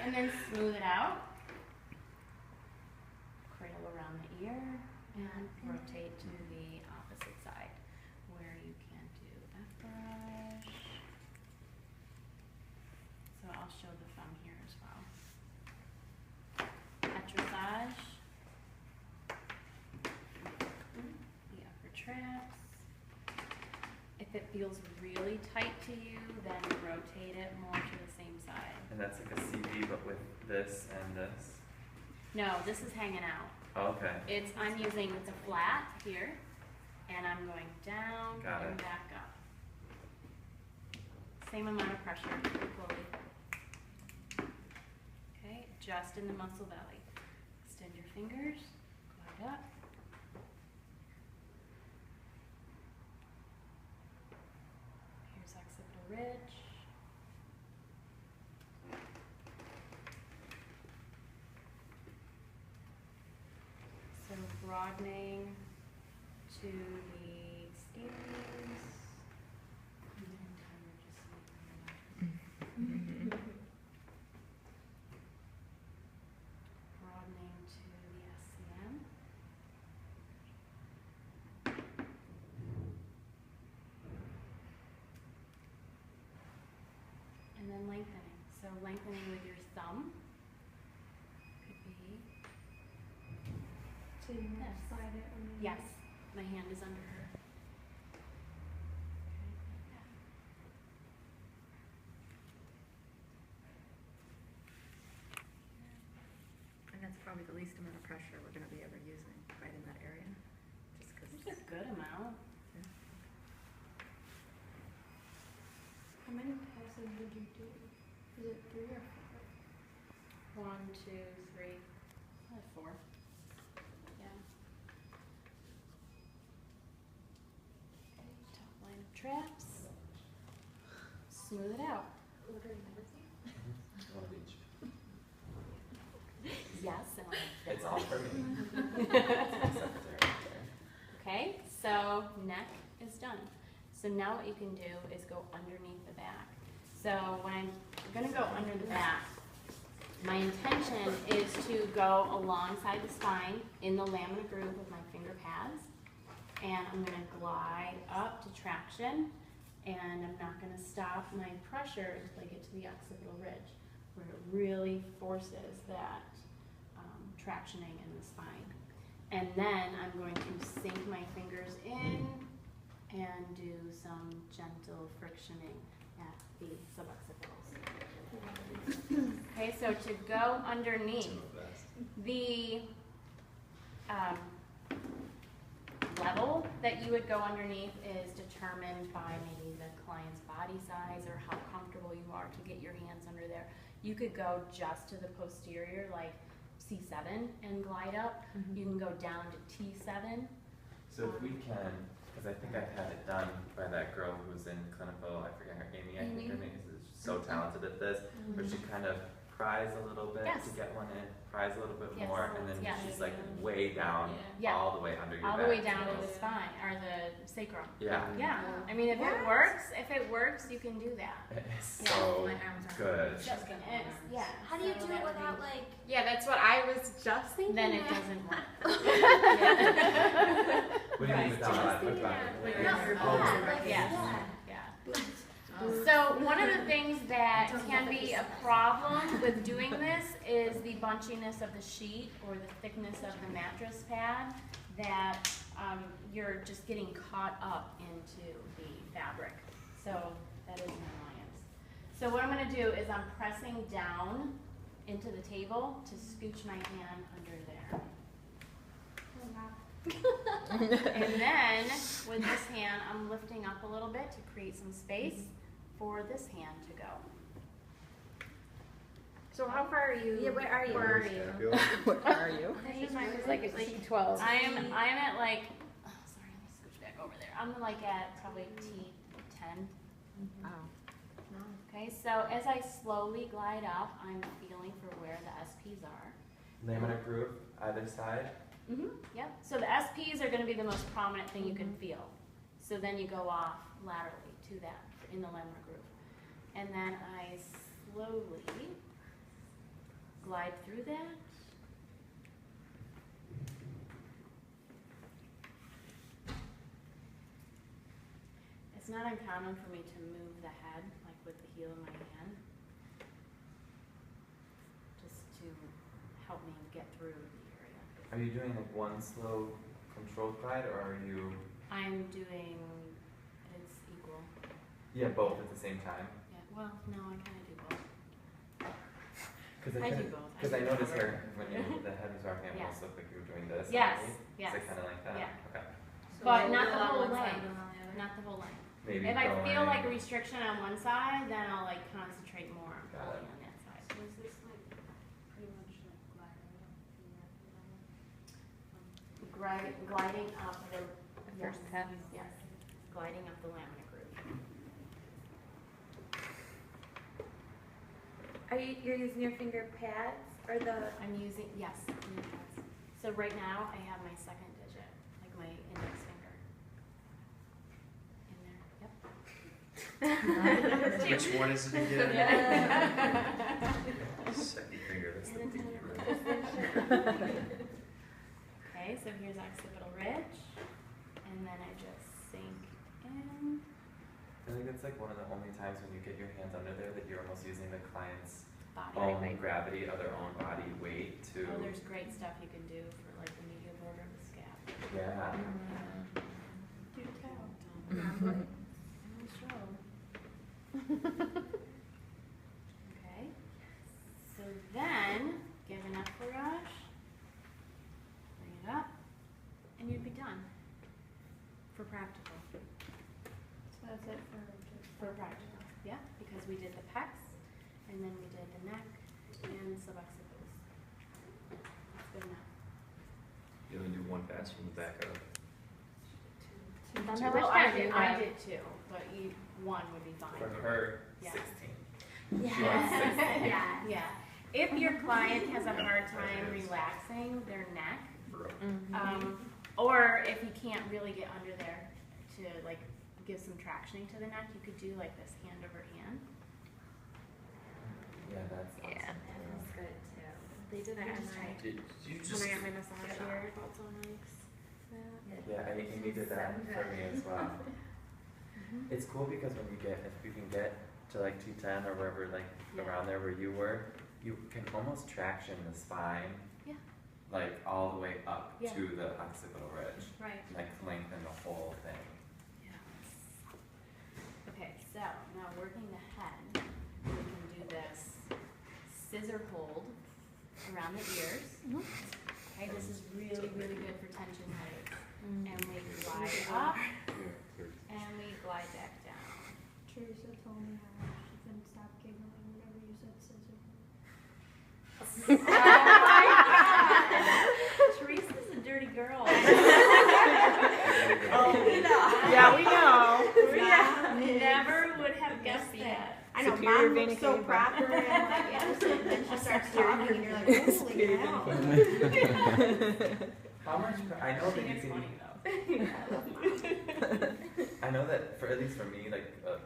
And then smooth it out. Cradle around the ear and rotate to the opposite side where you can do F-brush. So I'll show the thumb here as well. Petrissage. The upper traps. If it feels really tight to you, then rotate it more to the same side. And that's like a CV, but with this and this? No, this is hanging out. Oh, okay. I'm using the flat here, and I'm going down and back up. Same amount of pressure, equally. Okay, just in the muscle belly. Extend your fingers, glide up. Here's occipital ridge. So broadening to the scales. Broadening to the SCM. And then lengthening. So lengthening with your thumb. Could be. So you want to slide it on the Yes, my hand is under her. And that's probably the least amount of pressure we're going to be ever using right in that area. Just because It's a good amount. How many passes would you do? Is it 3 or 4? 1, 2, 3, 4. Yeah. Top line of traps. Smooth it out. Ordering everything? One of each. Yes, and It's all for me. Okay, so neck is done. So now what you can do is go underneath the back. So when I'm gonna go under the back, my intention is to go alongside the spine in the lamina groove with my finger pads. And I'm gonna glide up to traction, and I'm not gonna stop my pressure until I get to the occipital ridge, where it really forces that tractioning in the spine. And then I'm going to sink my fingers in and do some gentle frictioning at the suboccipitals. Okay, so to go underneath, the level that you would go underneath is determined by maybe the client's body size or how comfortable you are to get your hands under there. You could go just to the posterior, like C7, and glide up. You can go down to T7. So if we can, because I think I've had it done by that girl who was in clinical, I forget her, Amy, I think her name is, so talented at this, where she kind of pries a little bit to get one in, pries a little bit more, and then she's like way down, all the way under your back. All the way down to the spine, or the sacrum. Yeah. Yeah, I mean, if it works, you can do that. It's so good. Yeah. How do you do it without like? Yeah, that's what I was just thinking. Then it doesn't work. What do you mean without that? Put back. Yeah. So one of the things that can be a problem with doing this is the bunchiness of the sheet or the thickness of the mattress pad, that you're just getting caught up into the fabric. So that is an annoyance. So what I'm going to do is I'm pressing down into the table to scooch my hand under there. And then with this hand, I'm lifting up a little bit to create some space for this hand to go. So how far are you? Yeah, where are you? Where are you? What are you? It's like a T12. I am at like, oh, sorry, let me scooch back over there. I'm like at probably T10. Oh. Okay, so as I slowly glide up, I'm feeling for where the SPs are. Laminar groove, either side. Yep. So the SPs are going to be the most prominent thing you can feel. So then you go off laterally to that in the laminar groove. And then I slowly glide through that. It's not uncommon for me to move the head, like with the heel of my hand, just to help me get through the area. Are you doing like one slow controlled glide, or are you? I'm doing, it's equal. Yeah, both at the same time. Yeah, well, no, I kind of do both. Because I do both. Because I do noticed both. her when you the head was rocking, it Yeah. almost looked like you were doing this. Yes, maybe? yes. Is it kind of like that? Yeah. Okay. But So not do the it on whole one side length. and on the other. Not the whole length. Maybe If I feel going- like a restriction on one side, then I'll like concentrate more on Got pulling it. on that side. Was this like pretty much like gliding up Gliding up the First pass. Yes, gliding up the lamina groove. Are you're using your finger pads or the? I'm using, yes, finger pads. So right now I have my second digit, like my index finger. In there, yep. Which one is it again? Yeah. Second finger, that's the pinky ring. Okay, so here's occipital ridge, and then I just sink in. I think it's like one of the only times when you get your hands under there that you're almost using the client's Body own weight. gravity of their own body weight to. Oh, there's great stuff you can do for like the medial border of the scap. Yeah. Do tell. Okay, so then give enough rush, bring it up, and you'd be done for practical. So that's it for just. For practical, yeah, because we did the pecs, and then we did the neck and suboccipitals. That's good enough. You only do one pass from the back up. How much Well, time do you I have? did too, but one would be fine. For her, Yeah. 16. Yes. She wants 16. Yes. Yeah, if your client has a hard time relaxing their neck, or if you can't really get under there to like give some tractioning to the neck, you could do like this hand over hand. Yeah, that's awesome. Yeah. That's good too. They did that You're when just I Did you when just, I got my massage here. Felt so nice. Yeah, Amy did that for me as well. It's cool because when you get, if you can get to like 210 or wherever, like Yeah. around there where you were, you can almost traction the spine, Yeah. like all the way up Yeah. to the occipital ridge, Right. like lengthen the whole thing. Okay, so now working the head, we can do this scissor hold around the ears. Okay, this is really, really good for tension headaches. And we glide up and we glide back down. Teresa told me how she couldn't stop giggling whenever you said scissor. Oh my God! Teresa's a dirty girl. Oh, we know. Yeah, we know. Yeah, never would have guessed that. I know, Superior mom looks so vein proper and like innocent, then she starts talking and you're like, holy hell. How much, I know that you It's can, funny though. I know that for, at least for me, like a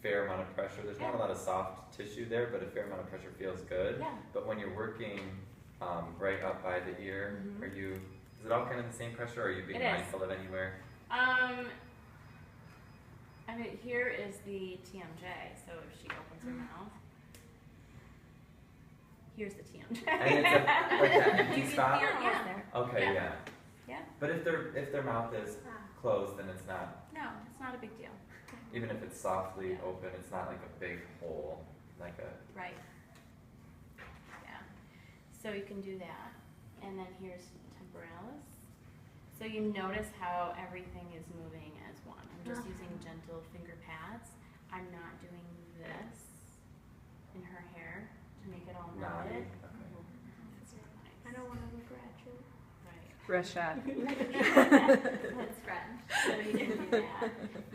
fair amount of pressure, there's not a lot of soft tissue there, but a fair amount of pressure feels good. Yeah. But when you're working right up by the ear, Mhm. are you, is it all kind of the same pressure, or are you being It is. mindful of anywhere? I mean, here is the TMJ, so if she opens her mouth, here's the TMJ. And it's like that empty You can spot? feel it, yeah. Okay, Yeah. yeah. Yeah. But if their mouth is closed, then it's not, No, it's not a big deal. even if it's softly Yeah. open, it's not like a big hole, like a, Right. Yeah. So you can do that. And then here's temporalis. So you notice how everything is moving as one. I'm just using gentle finger pads. I'm not doing this in her hair to make it all knotty. knotted. Okay. I don't want to look ratchet. Right. Russia. That's French. So you can do that.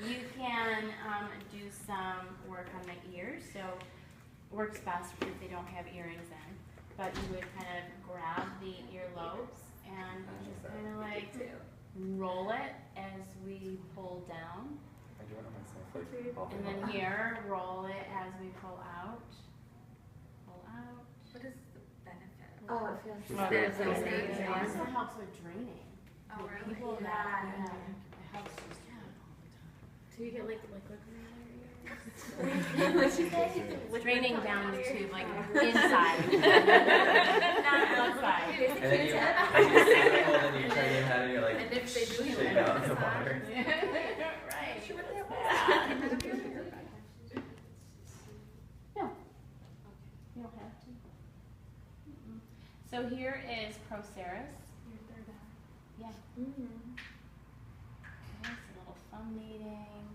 You can do some work on the ears. So works best if they don't have earrings in. But you would kind of grab the earlobes and you just kind of like roll it as we pull down. I do it on myself, like, all the And way. then here, roll it as we pull Well, There's there's those those things, It yeah. also helps with draining. Oh, With really? People that, it helps just, Do you get like liquid draining down the tube, like inside, not outside. And then you sit there and you turn your head and you're like, And if they do, you shake let out it the water. Right. No, you don't have to. Mm-mm. So here is Proceras. Your third eye. Yeah. Okay, so a little thumb kneading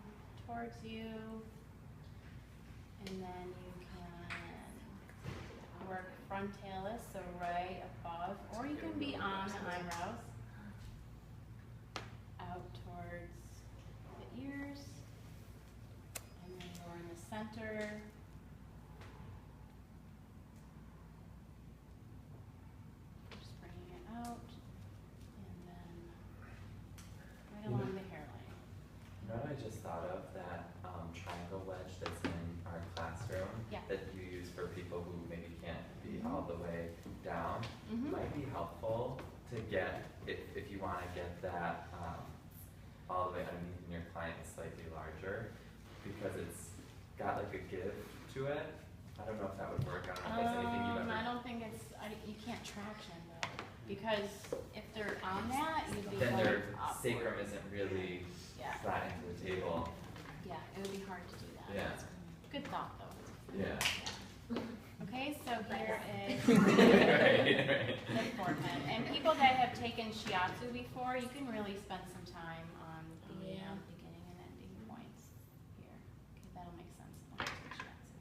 towards you. And then you can work frontalis, so right above, or you can be on the eyebrows. Out towards the ears. And then you're in the center. Just bringing it out. And then right along the hairline. You know what I just thought of? That triangle wedge that's in our classroom Yeah. that you use for people who maybe can't be all the way down Mhm. might be helpful to get if you want to get that all the way underneath and your client is slightly larger because it's got like a give to it. I don't know if that would work. I don't know if that's anything you've ever. I don't think you can't traction though, because if they're on that, you'd be Then going their upward. sacrum isn't really Yeah, flat into the table. yeah, it would be hard to do that. Yeah. Good thought though. Yeah. Okay, so here is Right, right. the forehead. And people that have taken shiatsu before, you can really spend some time on the beginning and ending points here. Okay, that'll make sense when I take shiatsu.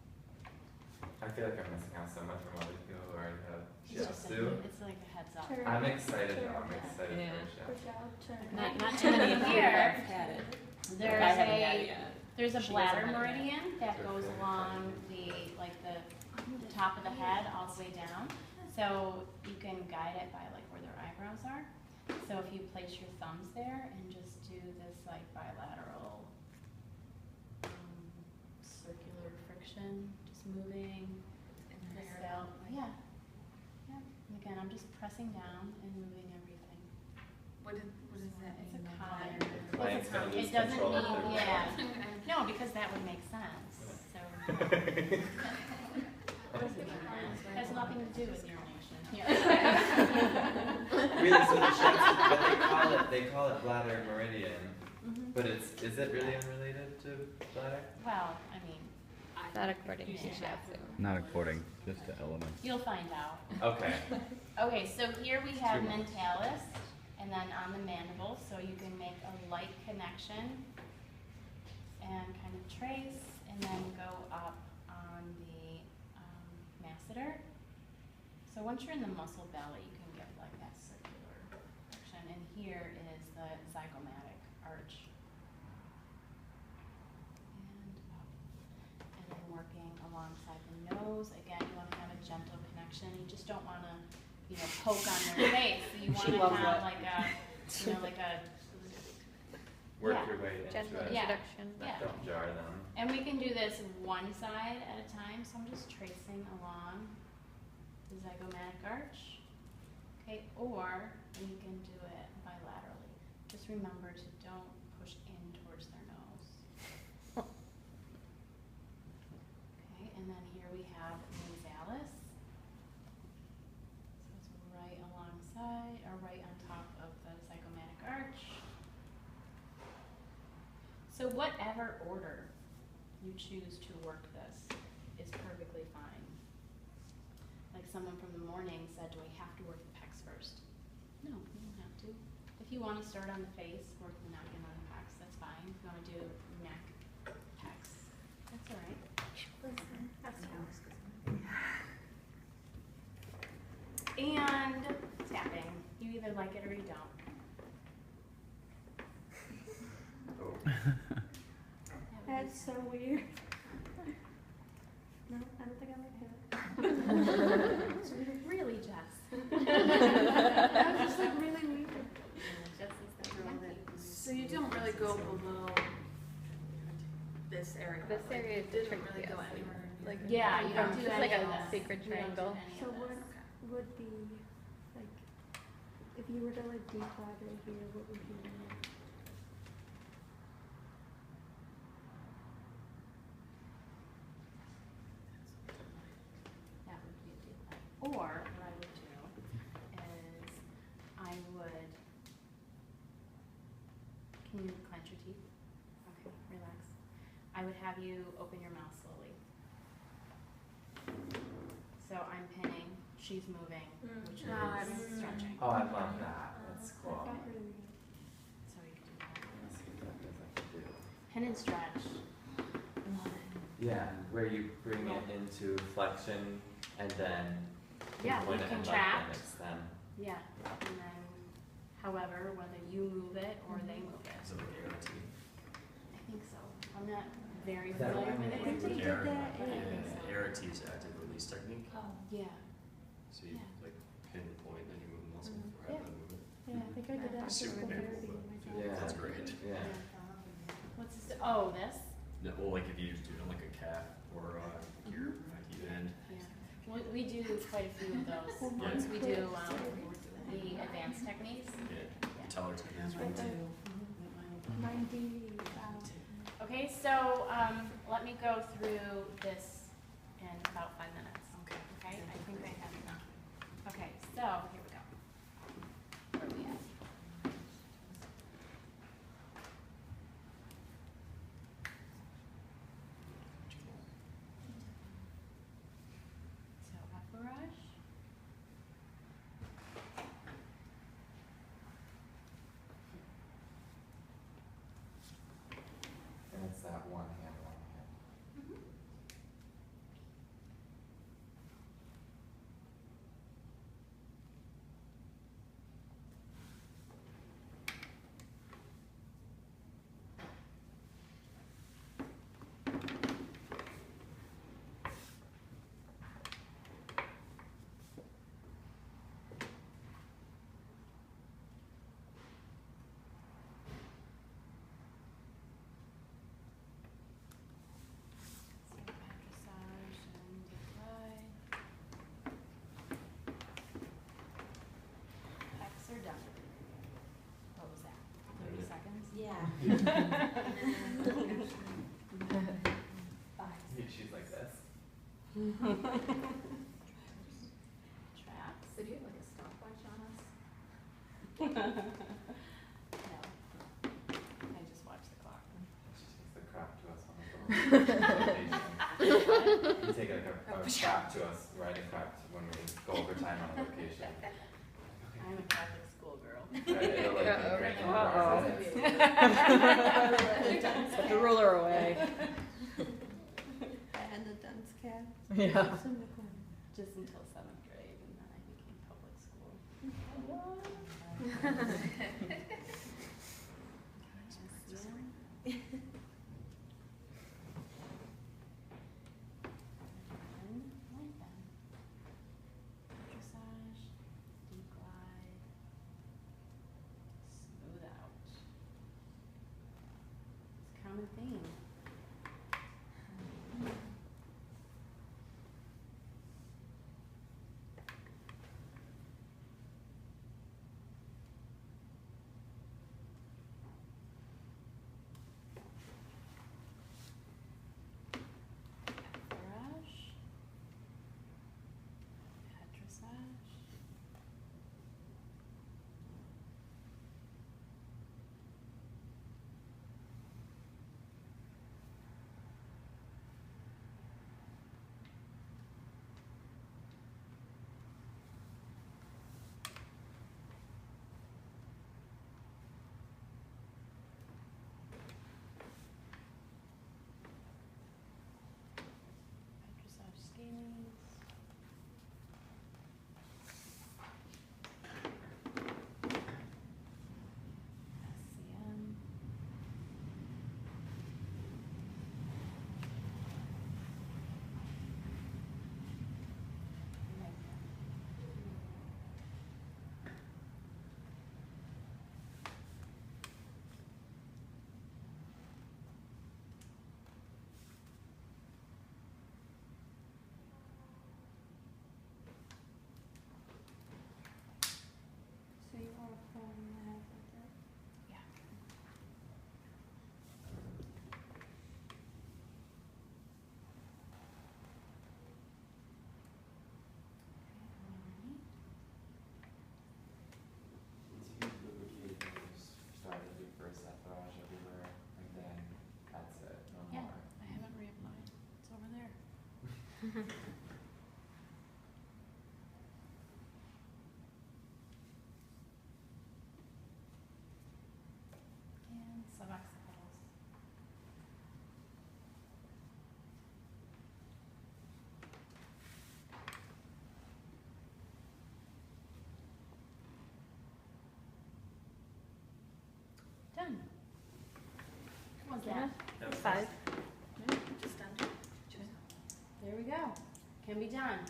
I feel like I'm missing out so much from other people who already have It's just shiatsu. it's like a heads up. Turn. I'm excited though. I'm Yeah. excited Yeah. for shiatsu. Push out, turn. Not too many here. had it. There's I haven't had it a, yet. there's a She bladder hasn't had it meridian that goes along the top of the head all the way down. So you can guide it by like where their eyebrows are. So if you place your thumbs there and just do this like bilateral circular friction, just moving the cell. Yeah. Yeah. And again, I'm just pressing down and moving everything. What is that? It's a mean? common. The client's It's a gonna com- lose it doesn't control of mean, their yeah. No, because that would make sense. So. Has nothing to do with urination. Really, so the shiatsu, but they call it bladder meridian, Mhm. but is it really unrelated to bladder? Well, I mean, Not according to Yeah. shiatsu. Not according, just the elements. you'll find out. Okay. Okay, so here we have Two more. mentalis, and then on the mandible, so you can make a light connection and kind of trace, and then go up on the masseter. So once you're in the muscle belly, you can get like that circular section, and here is the zygomatic arch. And up. And then working alongside the nose. Again, you want to have a gentle connection. You just don't want to, poke on their face. You want She to loves have that. like a, like a, Work Yeah. your way into Gentle it. Yeah. introduction. Yeah. Don't jar them. and we can do this one side at a time. So I'm just tracing along the zygomatic arch. Okay, or you can do it bilaterally. Just remember to don't push in towards their nose. Okay, and then here we have nasalis. So it's right alongside, or right on top of the zygomatic arch. So whatever order you choose to work this is perfectly fine. Like someone from the morning said, do I have to work the pecs first? No, you don't have to. If you want to start on the face, work the neck and then the pecs, that's fine. If you want to do neck, pecs, that's all right. And tapping. You either like it or you don't. That's so weird. No, I don't think I like that. Really, Jess? That was just like really weird. So you don't really go below this area? This like, area you is didn't tricky, really go yes. anywhere. Like, Yeah, you don't do It's any like of a this. secret You don't do triangle. any So of this. what would be If you were to like declog right here, what would you do? That would be a decline. Or what I would do is I would, can you clench your teeth? Okay, relax. I would have you open your mouth slowly. So I'm pinning, she's moving, which is stretching. Oh, I love that. That's cool. That felt really good. So we could do that. Let's see what that is I can do. Pin and stretch. Love it. Yeah, where you bring it into flexion and then Yeah, point we it and contract. like extend. Yeah, and then, however, whether you move it or they move it. Is it like ART? I think so. I'm not very Is that familiar what I with mean? it. think they did that in- Yeah, ART is active release technique. Yeah. So you Yeah. like pin the point, then you move the muscle Mhm. or have them move it. Yeah, I think I did that It's for super physical painful, therapy but in my job. Yeah. That's great. Yeah. What's this? Oh, this? No, well, like if you do it on like a calf or your acute end. Yeah. We do quite a few of those. Yeah. Once we do the advanced techniques. Yeah. Teller techniques. Like that. 90, Okay, so let me go through this in about 5 minutes. Okay. Okay, I think I have enough. Okay, so here we go. Where are we at? So upper rush. And it's that one hand, one hand. So massage and apply. Pecs are done. What was that? 30 seconds? She's like this. Traps. So do you have like a stopwatch on us? No. I just watch the clock. She takes the crap to us on the location. You take like a crap to us, right? A crap when we go overtime on a location. I'm a Catholic schoolgirl. Right, it'll like Uh-oh. break in Put the ruler away. and the dunce cap. Yeah. It's in the corner. Just until 7th grade, and then I became public school. Dressage, deep glide, smooth out. It's a common theme. And suboccipitals. Done. What was that? That was 5. Just under. There we go. Can be done.